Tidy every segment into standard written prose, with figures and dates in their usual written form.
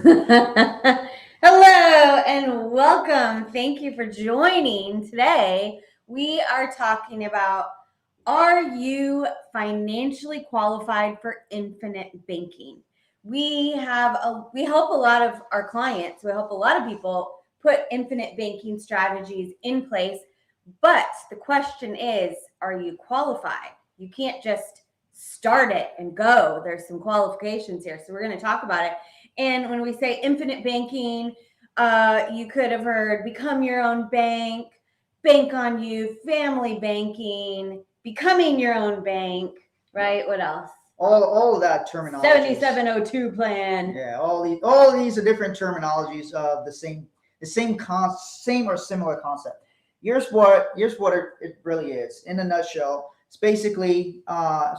Hello and welcome. Thank you for joining. Today, we are talking about, are you financially qualified for infinite banking? We help a lot of our clients, we help a lot of people put infinite banking strategies in place. But the question is, are you qualified? You can't just start it and go. There's some qualifications here. So we're going to talk about it. And when we say infinite banking, you could have heard become your own bank, bank on you, family banking, becoming your own bank, right? What else? All of that terminology. 7702 plan. Yeah, all these are different terminologies of the same or similar concept. Here's what it really is in a nutshell. It's basically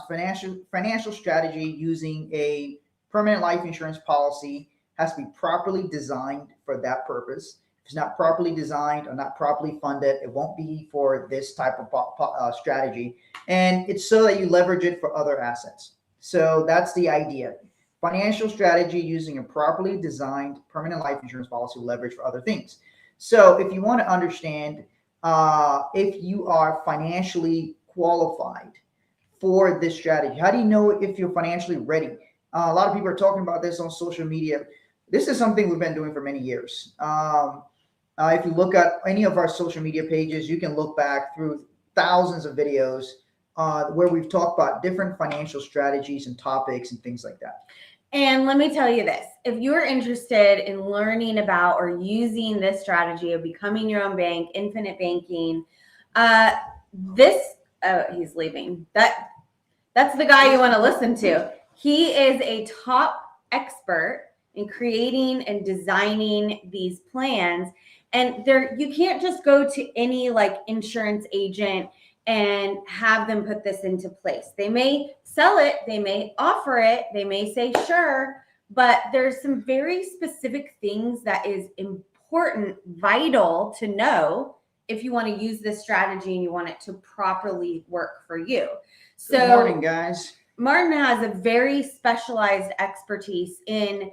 financial strategy using a permanent life insurance policy. Has to be properly designed for that purpose. If it's not properly designed or not properly funded, it won't be for this type of strategy. And it's so that you leverage it for other assets. So that's the idea. Financial strategy using a properly designed permanent life insurance policy leverage for other things. So if you want to understand if you are financially qualified for this strategy, how do you know if you're financially ready? A lot of people are talking about this on social media. This is something we've been doing for many years. If you look at any of our social media pages, you can look back through thousands of videos where we've talked about different financial strategies and topics and things like that. And let me tell you this, if you're interested in learning about or using this strategy of becoming your own bank, infinite banking, he's leaving. That's the guy you want to listen to. He is a top expert in creating and designing these plans. And you can't just go to any insurance agent and have them put this into place. They may sell it, they may offer it, they may say sure, but there's some very specific things that is important, vital to know if you want to use this strategy and you want it to properly work for you. So, good morning, guys. Martin has a very specialized expertise in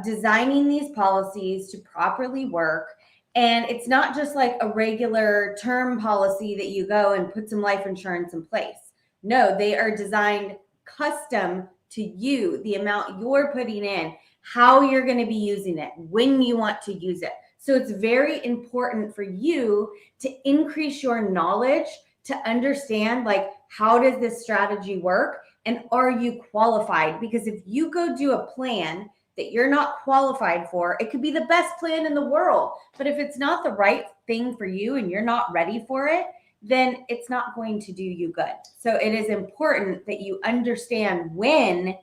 designing these policies to properly work. And it's not just like a regular term policy that you go and put some life insurance in place. No, they are designed custom to you, the amount you're putting in, how you're going to be using it, when you want to use it. So it's very important for you to increase your knowledge to understand how does this strategy work and are you qualified? Because if you go do a plan that you're not qualified for, it could be the best plan in the world. But if it's not the right thing for you and you're not ready for it, then it's not going to do you good. So it is important that you understand when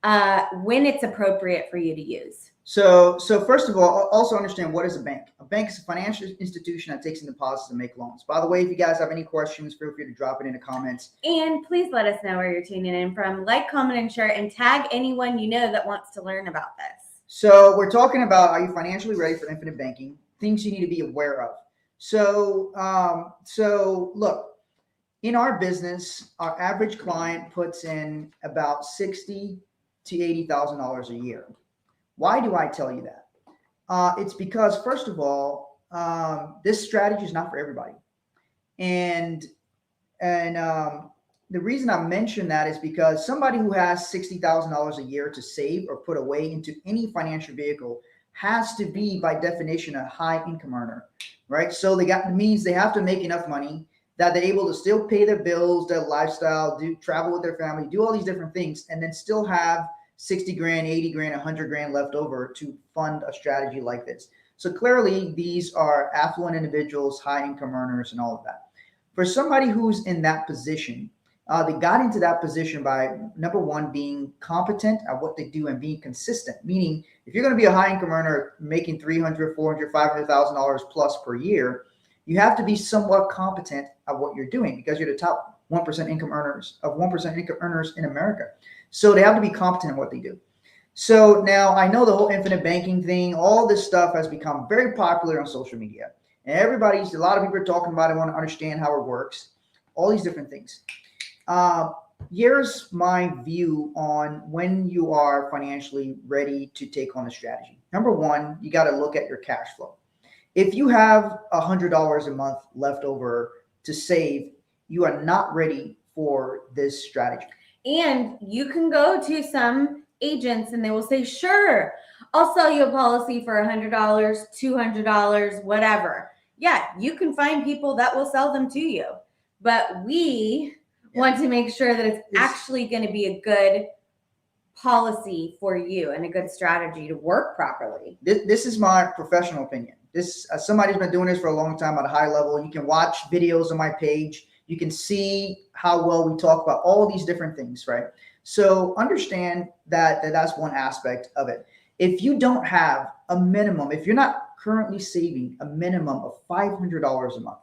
it's appropriate for you to use. So first of all, also understand what is a bank. A bank is a financial institution that takes in deposits and make loans. By the way, if you guys have any questions, feel free to drop it in the comments. And please let us know where you're tuning in from. Like, comment, and share, and tag anyone you know that wants to learn about this. So we're talking about, are you financially ready for infinite banking? Things you need to be aware of. So look, in our business, our average client puts in about $60,000 to $80,000 a year. Why do I tell you that? It's because, first of all, this strategy is not for everybody. And the reason I mention that is because somebody who has $60,000 a year to save or put away into any financial vehicle has to be, by definition, a high income earner, right? So means they have to make enough money that they're able to still pay their bills, their lifestyle, travel with their family, do all these different things, and then still have 60 grand, 80 grand, 100 grand left over to fund a strategy like this. So clearly these are affluent individuals, high income earners, and all of that. For somebody who's in that position, they got into that position by, number one, being competent at what they do and being consistent. Meaning, if you're going to be a high income earner making $300,000, $400,000, $500,000 plus per year, you have to be somewhat competent at what you're doing because you're the top 1% income earners in America. So they have to be competent in what they do. So now I know the whole infinite banking thing, all this stuff has become very popular on social media. And a lot of people are talking about it, want to understand how it works, all these different things. Here's my view on when you are financially ready to take on a strategy. Number one, you got to look at your cash flow. If you have $100 a month left over to save, you are not ready for this strategy. And you can go to some agents and they will say, sure, I'll sell you a policy for $100, $200, whatever. Yeah, you can find people that will sell them to you. But we want to make sure that it's actually going to be a good policy for you and a good strategy to work properly. This is my professional opinion. This somebody's been doing this for a long time at a high level. You can watch videos on my page. You can see how well we talk about all these different things, right? So understand that's one aspect of it. If you don't have a minimum, if you're not currently saving a minimum of $500 a month,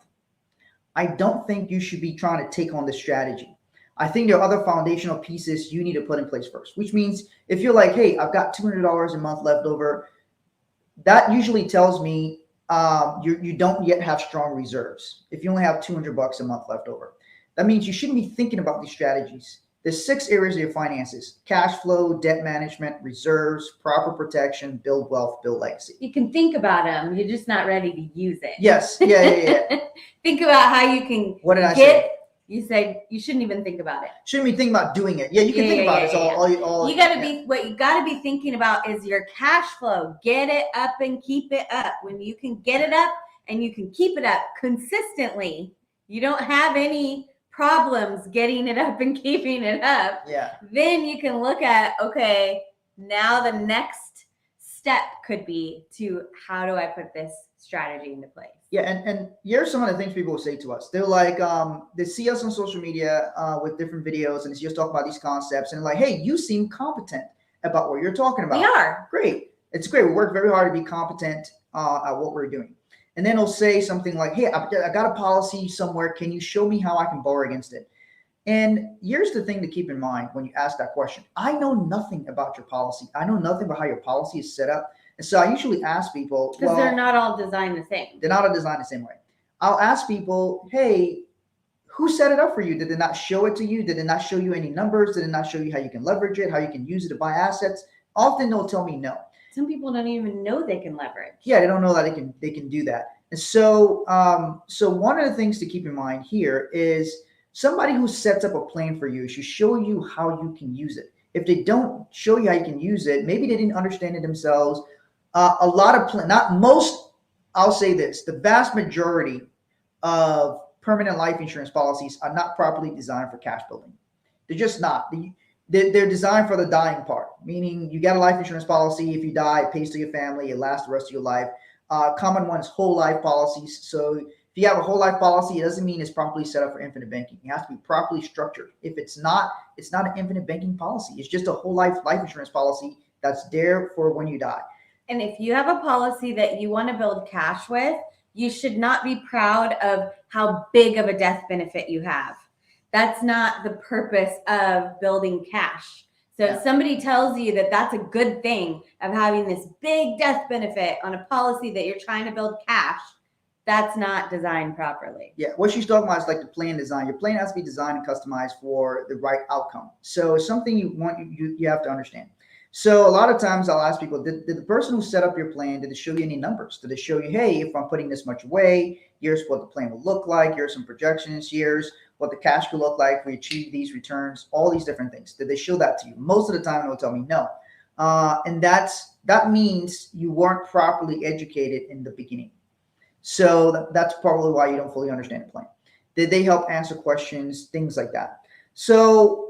I don't think you should be trying to take on this strategy. I think there are other foundational pieces you need to put in place first, which means if you're like, hey, I've got $200 a month left over, that usually tells me you don't yet have strong reserves. If you only have $200 a month left over, that means you shouldn't be thinking about these strategies. There's 6 areas of your finances: cash flow, debt management, reserves, proper protection, build wealth, build legacy. You can think about them. You're just not ready to use it. Yes. Yeah. Think about how you can What did I say? You said you shouldn't even think about it. Shouldn't be thinking about doing it. Yeah, you can think about it. You got to be, what you got to be thinking about is your cash flow. Get it up and keep it up. When you can get it up and you can keep it up consistently, you don't have any problems getting it up and keeping it up. Yeah. Then you can look at, okay, now the next step could be to, how do I put this strategy into place? Yeah, and here's some of the things people will say to us. They're like, they see us on social media with different videos and they see us talk about these concepts and like, hey, you seem competent about what you're talking about. We are. Great. It's great. We work very hard to be competent at what we're doing. And then they'll say something like, hey, I got a policy somewhere. Can you show me how I can borrow against it? And here's the thing to keep in mind when you ask that question. I know nothing about your policy. I know nothing about how your policy is set up. And so I usually ask people, because they're not all designed the same. They're not all designed the same way. I'll ask people, hey, who set it up for you? Did they not show it to you? Did it not show you any numbers? Did it not show you how you can leverage it, how you can use it to buy assets? Often they'll tell me no. Some people don't even know they can leverage. Yeah, they don't know that they can do that. And so, so one of the things to keep in mind here is somebody who sets up a plan for you should show you how you can use it. If they don't show you how you can use it, maybe they didn't understand it themselves. A lot of not most, I'll say this, the vast majority of permanent life insurance policies are not properly designed for cash building. They're just not. They're designed for the dying part, meaning you got a life insurance policy. If you die, it pays to your family. It lasts the rest of your life. Common one is whole life policies. So if you have a whole life policy, it doesn't mean it's properly set up for infinite banking. It has to be properly structured. If it's not an infinite banking policy. It's just a whole life insurance policy that's there for when you die. And if you have a policy that you want to build cash with, you should not be proud of how big of a death benefit you have. That's not the purpose of building cash. So if somebody tells you that that's a good thing of having this big death benefit on a policy that you're trying to build cash, that's not designed properly. Yeah, what she's talking about is like the plan design. Your plan has to be designed and customized for the right outcome. So it's something you have to understand. So a lot of times I'll ask people, did the person who set up your plan, did it show you any numbers? Did it show you, hey, if I'm putting this much away, here's what the plan will look like. Here's some projections. Here's what the cash will look like if we achieve these returns, all these different things. Did they show that to you? Most of the time they'll tell me no. And that means you weren't properly educated in the beginning. So that's probably why you don't fully understand the plan. Did they help answer questions, things like that? So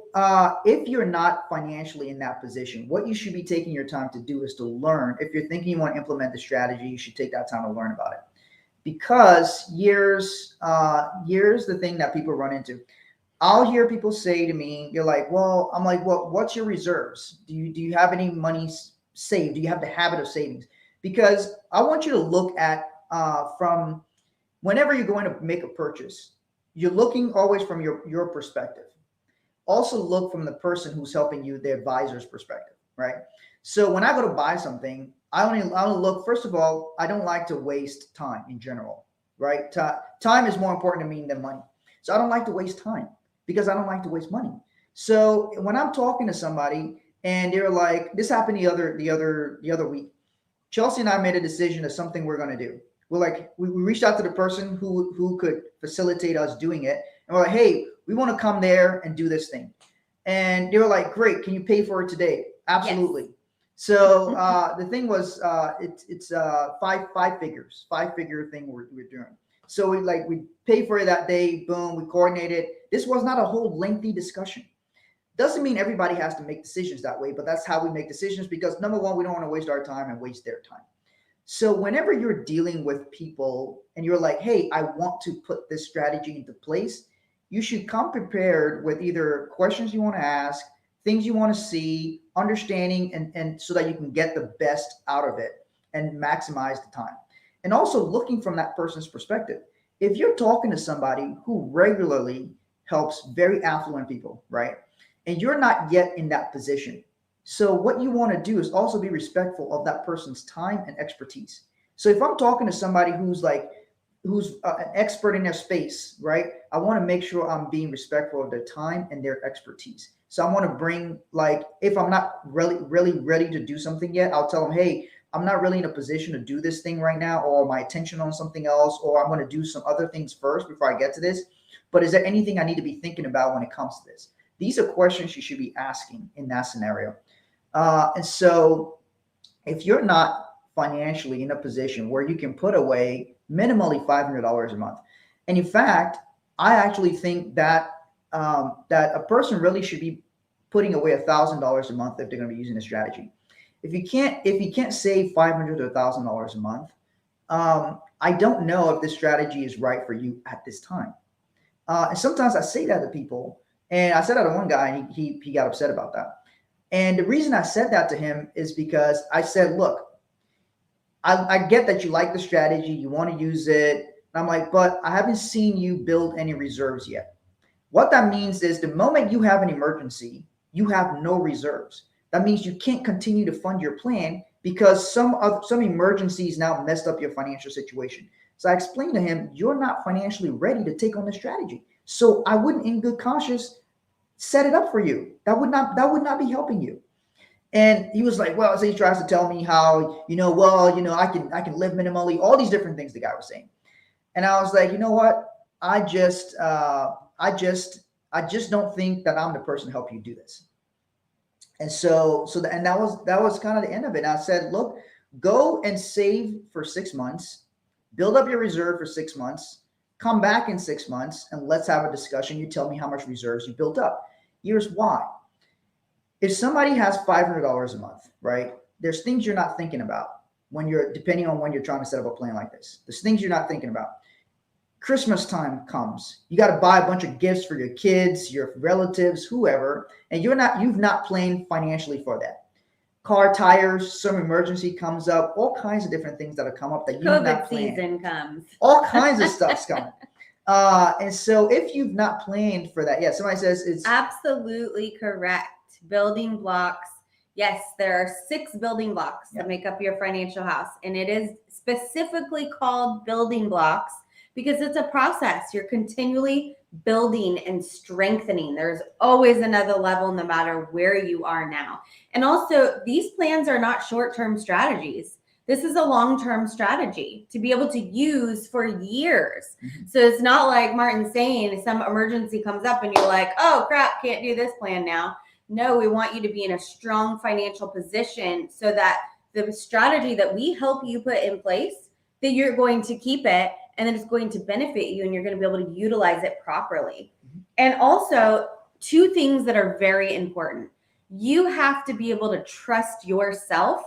if you're not financially in that position, what you should be taking your time to do is to learn. If you're thinking you want to implement the strategy, you should take that time to learn about it. Because here's the thing that people run into. I'll hear people say to me, you're like, well, I'm like, well, what's your reserves? Do you have any money saved? Do you have the habit of savings? Because I want you to look at from whenever you're going to make a purchase, you're looking always from your perspective. Also look from the person who's helping you, the advisor's perspective, right? So when I go to buy something, I only look, first of all, I don't like to waste time in general, right? Time is more important to me than money. So I don't like to waste time because I don't like to waste money. So when I'm talking to somebody and they're like, this happened the other week. Chelsea and I made a decision of something we're going to do. We reached out to the person who could facilitate us doing it. And we're like, hey, we want to come there and do this thing. And they were like, great. Can you pay for it today? Absolutely. Yes. So the thing was, it's five figure thing we're doing. So we pay for it that day. Boom, we coordinated. This was not a whole lengthy discussion. Doesn't mean everybody has to make decisions that way, but that's how we make decisions because number one, we don't want to waste our time and waste their time. So whenever you're dealing with people and you're like, hey, I want to put this strategy into place, you should come prepared with either questions you want to ask, things you want to see, understanding, and so that you can get the best out of it and maximize the time. And also looking from that person's perspective. If you're talking to somebody who regularly helps very affluent people, right? And you're not yet in that position. So what you want to do is also be respectful of that person's time and expertise. So if I'm talking to somebody who's an expert in their space, right? I want to make sure I'm being respectful of their time and their expertise. So I want to bring, if I'm not really ready to do something yet, I'll tell them, hey, I'm not really in a position to do this thing right now, or my attention on something else, or I'm going to do some other things first before I get to this. But is there anything I need to be thinking about when it comes to this? These are questions you should be asking in that scenario. And so if you're not financially in a position where you can put away minimally $500 a month, and in fact, I actually think that that a person really should be putting away $1,000 a month if they're going to be using a strategy. If you can't save $500 to $1,000 a month, I don't know if this strategy is right for you at this time. And sometimes I say that to people, and I said that to one guy, and he got upset about that. And the reason I said that to him is because I said, look, I get that you like the strategy, you want to use it. And I'm like, but I haven't seen you build any reserves yet. What that means is the moment you have an emergency, you have no reserves. That means you can't continue to fund your plan because some emergencies now messed up your financial situation. So I explained to him, you're not financially ready to take on the strategy. So I wouldn't, in good conscience, set it up for you. That would not be helping you. And he was like, well, so he tries to tell me how, I can live minimally, all these different things the guy was saying. And I was like, you know what? I just don't think that I'm the person to help you do this. And and that was kind of the end of it. And I said, look, go and save for 6 months, build up your reserve for 6 months, come back in 6 months, and let's have a discussion. You tell me how much reserves you built up. Here's why. If somebody has $500 a month, right? There's things you're not thinking about depending on when you're trying to set up a plan like this. There's things you're not thinking about. Christmas time comes. You got to buy a bunch of gifts for your kids, your relatives, whoever, and you've not planned financially for that. Car tires, some emergency comes up, all kinds of different things that'll come up that you've not planned. COVID season comes. All kinds of stuff's coming. And so if you've not planned for that, somebody says it's absolutely correct. Building blocks. Yes, there are 6 building blocks that make up your financial house. And it is specifically called building blocks because it's a process. You're continually building and strengthening. There's always another level no matter where you are now. And also, these plans are not short-term strategies. This is a long-term strategy to be able to use for years. Mm-hmm. So it's not like Martin's saying some emergency comes up and you're like, oh crap, can't do this plan now. No, we want you to be in a strong financial position so that the strategy that we help you put in place, that you're going to keep it and then it's going to benefit you and you're going to be able to utilize it properly. Mm-hmm. And also 2 things that are very important. You have to be able to trust yourself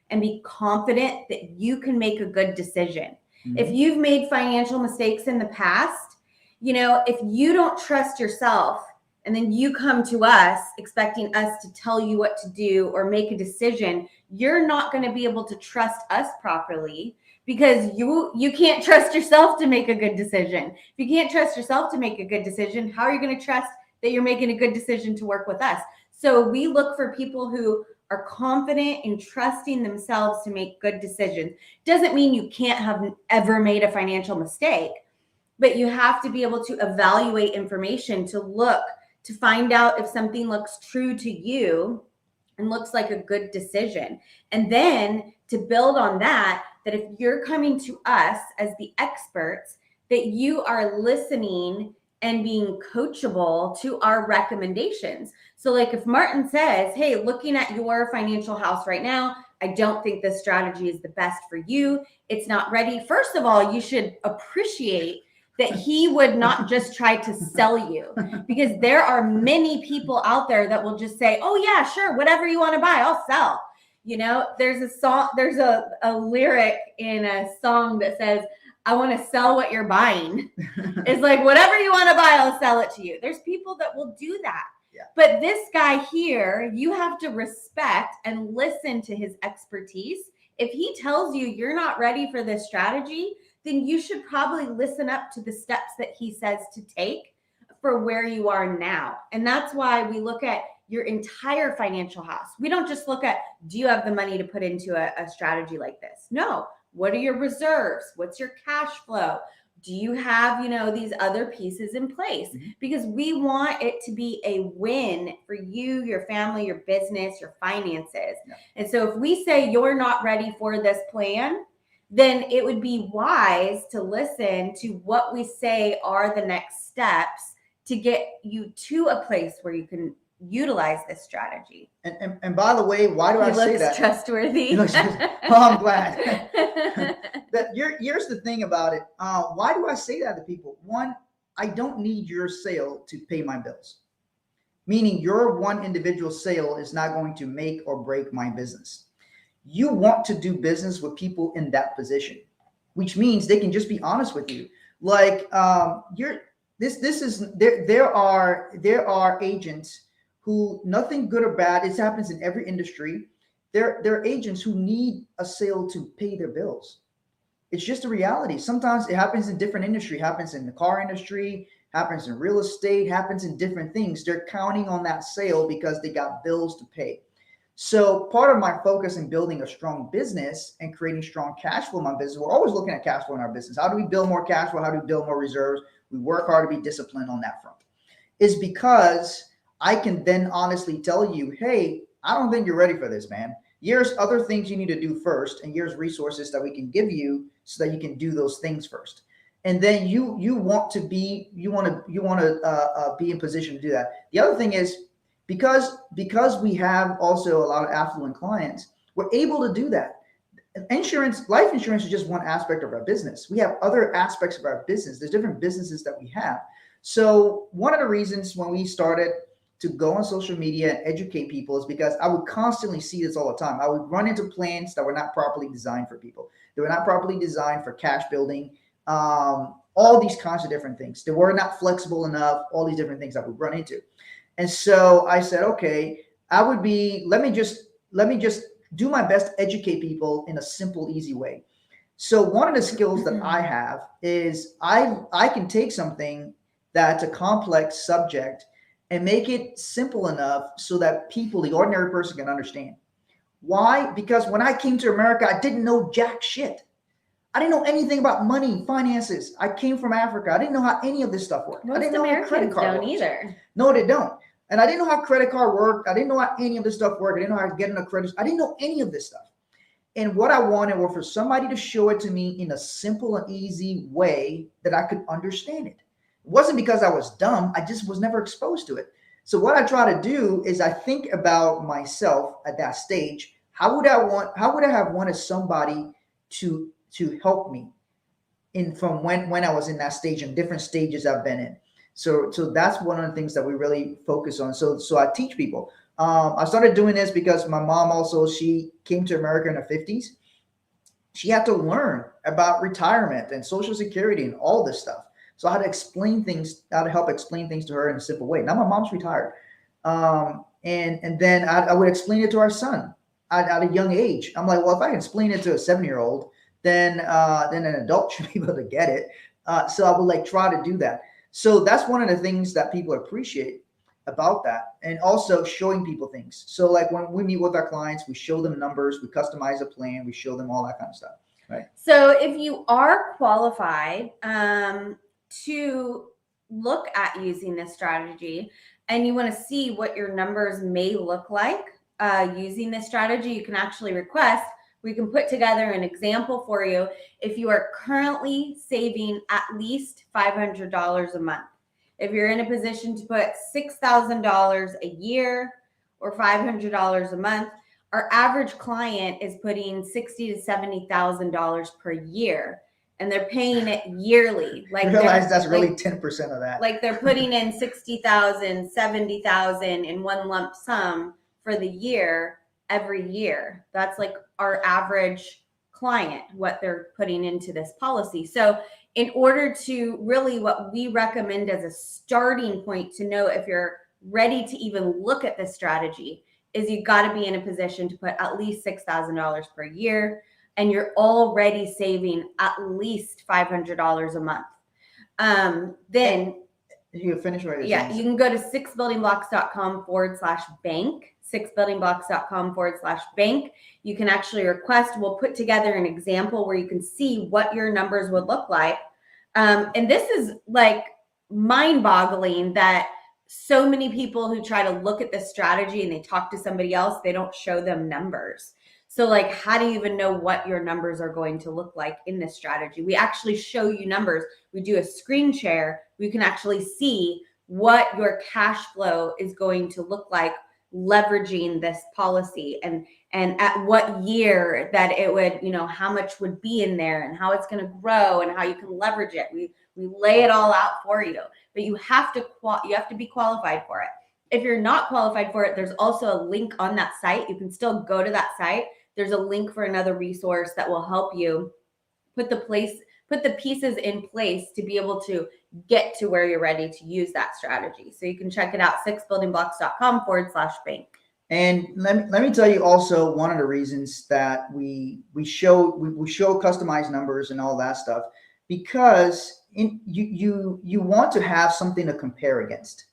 and be confident that you can make a good decision. Mm-hmm. If you've made financial mistakes in the past, if you don't trust yourself and then you come to us expecting us to tell you what to do or make a decision, you're not going to be able to trust us properly because you can't trust yourself to make a good decision. If you can't trust yourself to make a good decision, how are you going to trust that you're making a good decision to work with us? So we look for people who are confident in trusting themselves to make good decisions. Doesn't mean you can't have ever made a financial mistake, but you have to be able to evaluate information to look to find out if something looks true to you and looks like a good decision. And then to build on that, that if you're coming to us as the experts, that you are listening and being coachable to our recommendations. So like if Martin says, hey, looking at your financial house right now, I don't think this strategy is the best for you. It's not ready. First of all, you should appreciate that he would not just try to sell you, because there are many people out there that will just say, oh yeah, sure, whatever you want to buy, I'll sell. You know, there's a song, there's a lyric in a song that says, I want to sell what you're buying. It's like, whatever you want to buy, I'll sell it to you. There's people that will do that. Yeah. But this guy here, you have to respect and listen to his expertise. If he tells you you're not ready for this strategy, then you should probably listen up to the steps that he says to take for where you are now. And that's why we look at your entire financial house. We don't just look at, do you have the money to put into a strategy like this? No. What are your reserves? What's your cash flow? Do you have, these other pieces in place? Because we want it to be a win for you, your family, your business, your finances. Yeah. And so if we say you're not ready for this plan, then it would be wise to listen to what we say are the next steps to get you to a place where you can utilize this strategy. And by the way, why do I say that? Trustworthy. He looks trustworthy. Oh, I'm glad. Here's the thing about it. Why do I say that to people? One, I don't need your sale to pay my bills. Meaning your one individual sale is not going to make or break my business. You want to do business with people in that position, which means they can just be honest with you. Like there are agents who, nothing good or bad, it happens in every industry. There are agents who need a sale to pay their bills. It's just a reality. Sometimes it happens in different industry, happens in the car industry, happens in real estate, happens in different things. They're counting on that sale because they got bills to pay. So part of my focus in building a strong business and creating strong cash flow in my business, we're always looking at cash flow in our business. How do we build more cash flow? How do we build more reserves? We work hard to be disciplined on that front. Is because I can then honestly tell you, hey, I don't think you're ready for this, man. Here's other things you need to do first, and here's resources that we can give you so that you can do those things first. And then you want to be in position to do that. The other thing is, because we have also a lot of affluent clients, we're able to do that. Life insurance is just one aspect of our business. We have other aspects of our business. There's different businesses that we have. So one of the reasons when we started to go on social media and educate people is because I would constantly see this all the time. I would run into plans that were not properly designed for people. They were not properly designed for cash building, all these kinds of different things. They were not flexible enough, all these different things I would run into. And so I said, okay, let me just do my best to educate people in a simple, easy way. So one of the skills that I have is I can take something that's a complex subject and make it simple enough so that people, the ordinary person, can understand. Why? Because when I came to America, I didn't know jack shit. I didn't know anything about money, finances. I came from Africa. I didn't know how any of this stuff worked. I didn't know how credit card don't works. Either. No, they don't. And I didn't know how credit card worked. I didn't know how any of this stuff worked. I didn't know how to get in a credit. I didn't know any of this stuff. And what I wanted was for somebody to show it to me in a simple and easy way that I could understand it. It wasn't because I was dumb. I just was never exposed to it. So what I try to do is I think about myself at that stage. How would I have wanted somebody to help me from when I was in that stage and different stages I've been in. So that's one of the things that we really focus on. So I teach people. I started doing this because my mom also, she came to America in her 50s. She had to learn about retirement and Social Security and all this stuff. So I had to help explain things to her in a simple way. Now my mom's retired. And then I would explain it to our son at a young age. I'm like, well, if I can explain it to a 7-year-old, then an adult should be able to get it. So I would try to do that. So that's one of the things that people appreciate about that, and also showing people things. So when we meet with our clients, we show them numbers, we customize a plan, we show them all that kind of stuff. Right. So if you are qualified to look at using this strategy, and you want to see what your numbers may look like using this strategy, you can actually request. We can put together an example for you if you are currently saving at least $500 a month. If you're in a position to put $6,000 a year or $500 a month, our average client is putting $60,000 to $70,000 per year, and they're paying it yearly. Like, realize that's really 10% of that. Like they're putting in $60,000, $70,000 in one lump sum for the year every year. That's like our average client, what they're putting into this policy. So in order to really, what we recommend as a starting point to know if you're ready to even look at this strategy is you got to be in a position to put at least $6,000 per year, and you're already saving at least $500 a month. Then you can finish right. Yeah, you can go to 6buildingblocks.com/bank, 6buildingblocks.com/bank. You can actually request, we'll put together an example where you can see what your numbers would look like. And this is like mind-boggling that so many people who try to look at this strategy and they talk to somebody else, they don't show them numbers. So like, how do you even know what your numbers are going to look like in this strategy? We actually show you numbers. We do a screen share. We can actually see what your cash flow is going to look like leveraging this policy, and at what year that it would, how much would be in there and how it's going to grow and how you can leverage it. We lay it all out for you, but you have to be qualified for it. If you're not qualified for it, there's also a link on that site. You can still go to that site. There's a link for another resource that will help you put the pieces in place to be able to get to where you're ready to use that strategy. So you can check it out, 6buildingblocks.com/bank. And let me tell you also one of the reasons that we show customized numbers and all that stuff, because you want to have something to compare against,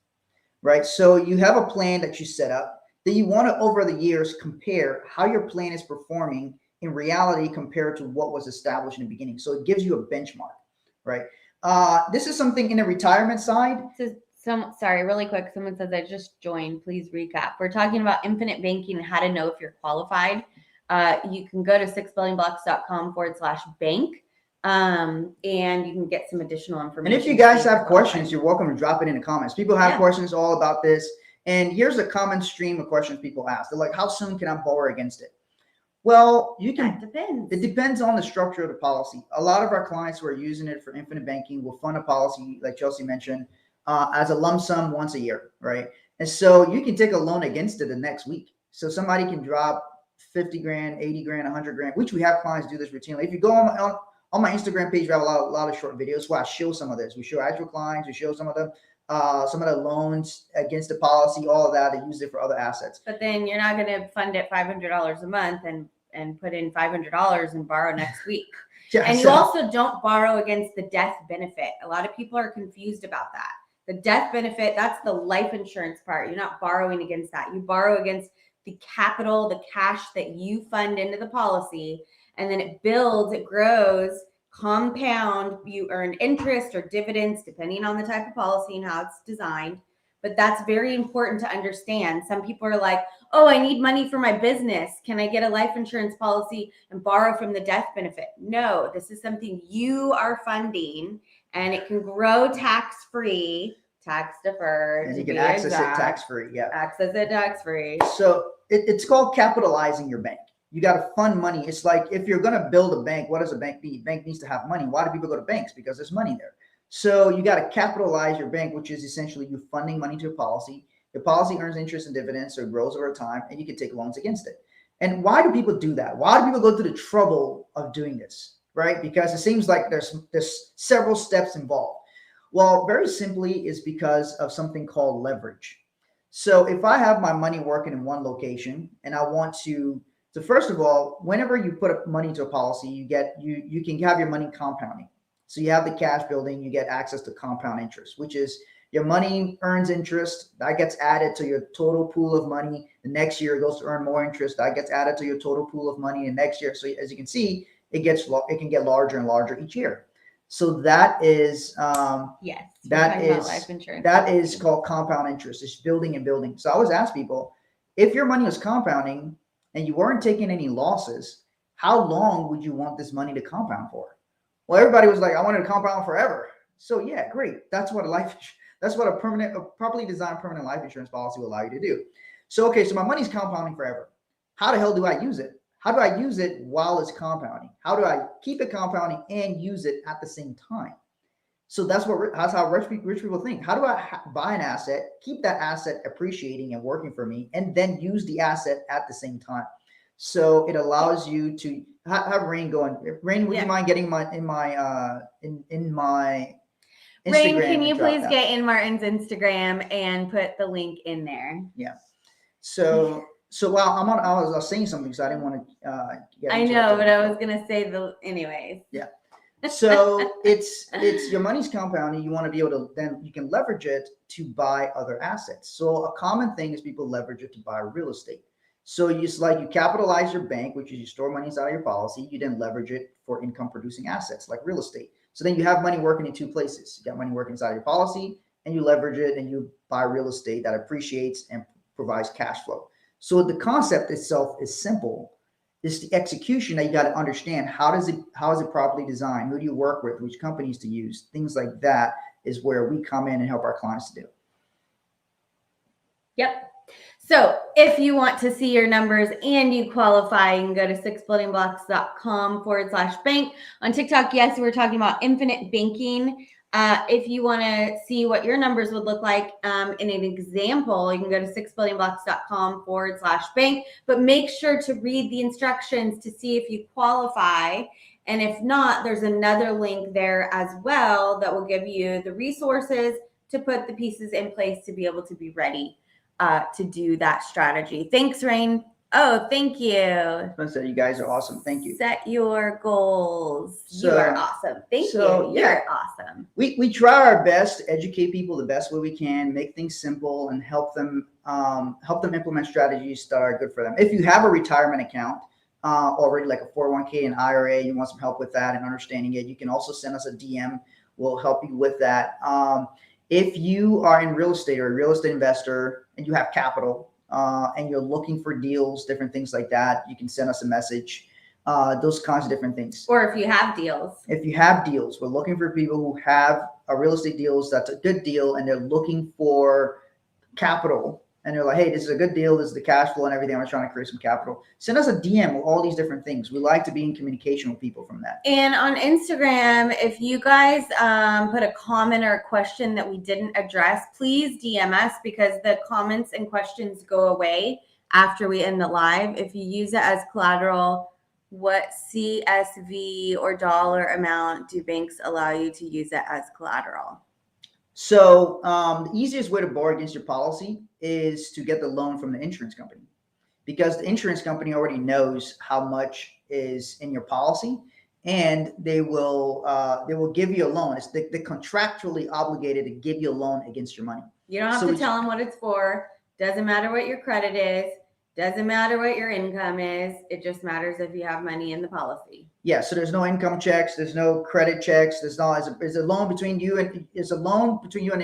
right? So you have a plan that you set up that you want to, over the years, compare how your plan is performing in reality compared to what was established in the beginning. So it gives you a benchmark, right? This is something in the retirement side. Sorry, really quick. Someone says I just joined. Please recap. We're talking about infinite banking and how to know if you're qualified. You can go to 6buildingblocks.com/bank. And you can get some additional information. And if you guys have questions, you're welcome to drop it in the comments. People have questions all about this. And here's a common stream of questions people ask. They're like, how soon can I borrow against it? Well, you can. That depends. It depends on the structure of the policy. A lot of our clients who are using it for infinite banking will fund a policy, like Chelsea mentioned, as a lump sum once a year, right? And so you can take a loan against it the next week. So somebody can drop 50 grand, 80 grand, 100 grand, which we have clients do this routinely. If you go on my Instagram page, we have a lot of short videos where I show some of this. We show actual clients, we show some of the loans against the policy, all of that. They use it for other assets. But then you're not going to fund it $500 a month and put in $500 and borrow next week. And you also don't borrow against the death benefit. A lot of people are confused about that. The death benefit, that's the life insurance part. You're not borrowing against that. You borrow against the capital, the cash that you fund into the policy, and then it builds, it grows, compound. You earn interest or dividends depending on the type of policy and how it's designed. But that's very important to understand. Some people are like, oh, I need money for my business. Can I get a life insurance policy and borrow from the death benefit? No, this is something you are funding, and it can grow tax-free, tax-deferred. And you can access it tax-free. Yeah. Access it tax-free. So it's called capitalizing your bank. You got to fund money. It's like if you're going to build a bank, what does a bank need? Bank needs to have money. Why do people go to banks? Because there's money there. So you got to capitalize your bank, which is essentially you funding money to a policy. The policy earns interest and dividends, so it grows over time, and you can take loans against it. And why do people do that? Why do people go through the trouble of doing this, right? Because it seems like there's several steps involved. Well, very simply is because of something called leverage. So if I have my money working in one location and I want to, so first of all, whenever you put up money to a policy, you can have your money compounding. So you have the cash building, you get access to compound interest, which is your money earns interest, that gets added to your total pool of money. The next year it goes to earn more interest, that gets added to your total pool of money. And next year, so as you can see, it can get larger and larger each year. So that is Yes. we're that talking about is life insurance that policy. is called compound interest. It's building and building. So I always ask people, if your money was compounding and you weren't taking any losses, how long would you want this money to compound for? Well, everybody was like, I wanted to compound forever. So yeah, great. That's what a properly designed permanent life insurance policy will allow you to do. So okay, so my money's compounding forever. How the hell do I use it? How do I use it while it's compounding? How do I keep it compounding and use it at the same time? So that's how rich people think. How do I buy an asset, keep that asset appreciating and working for me, and then use the asset at the same time? So it allows you to have Rain going. Rain, would you mind getting in my Instagram? Rain, can you please get in Martin's Instagram and put the link in there? Yeah. So while I was saying something, so I didn't want to. I know, but I was gonna say anyways. Yeah. So it's your money's compounding. You want to be able to, then you can leverage it to buy other assets. So a common thing is people leverage it to buy real estate. So you capitalize your bank, which is you store money inside of your policy. You then leverage it for income producing assets like real estate. So then you have money working in two places. You got money working inside of your policy, and you leverage it and you buy real estate that appreciates and provides cash flow. So the concept itself is simple. It's the execution that you got to understand. How is it properly designed? Who do you work with? Which companies to use? Things like that is where we come in and help our clients to do. Yep. So if you want to see your numbers and you qualify, you can go to 6buildingblocks.com/bank. On TikTok, yes, we're talking about infinite banking. If you want to see what your numbers would look like in an example, you can go to 6buildingblocks.com/bank, but make sure to read the instructions to see if you qualify. And if not, there's another link there as well that will give you the resources to put the pieces in place to be able to be ready to do that strategy. Thanks, Rain. Oh, thank you. You guys are awesome. Thank you. Set your goals. You are awesome. Thank you. You're awesome. We try our best to educate people the best way we can, make things simple, and help them implement strategies that are good for them. If you have a retirement account already, like a 401k and IRA, you want some help with that and understanding it, you can also send us a DM. We'll help you with that. If you are in real estate or a real estate investor and you have capital, and you're looking for deals, different things like that, you can send us a message, those kinds of different things. Or if you have deals. If you have deals, we're looking for people who have a real estate deals that's a good deal and they're looking for capital. And they're like, hey, this is a good deal. This is the cash flow and everything. I'm trying to create some capital. Send us a DM with all these different things. We like to be in communication with people from that. And on Instagram, if you guys put a comment or a question that we didn't address, please DM us, because the comments and questions go away after we end the live. If you use it as collateral, what CSV or dollar amount do banks allow you to use it as collateral? So the easiest way to borrow against your policy is to get the loan from the insurance company, because the insurance company already knows how much is in your policy, and they will give you a loan. They're contractually obligated to give you a loan against your money. You don't have to tell them what it's for. Doesn't matter what your credit is. Doesn't matter what your income is. It just matters if you have money in the policy. Yeah. So there's no income checks. There's no credit checks. There's a loan between you and the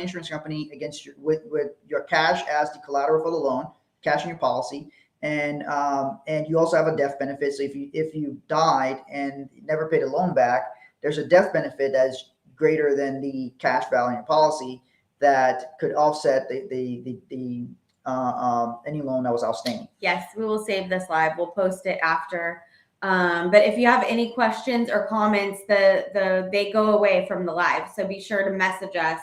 insurance company against with your cash as the collateral for the loan, cash in your policy, and you also have a death benefit. So if you died and never paid a loan back, there's a death benefit that's greater than the cash value in your policy that could offset any loan that was outstanding. Yes, we will save this live. We'll post it after. But if you have any questions or comments, they go away from the live. So be sure to message us,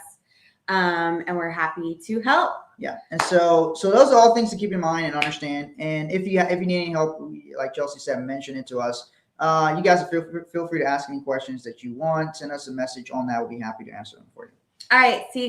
and we're happy to help. Yeah, and so those are all things to keep in mind and understand. And if you need any help, like Chelsea said, mention it to us. You guys feel free to ask any questions that you want. Send us a message on that. We'll be happy to answer them for you. All right. See you.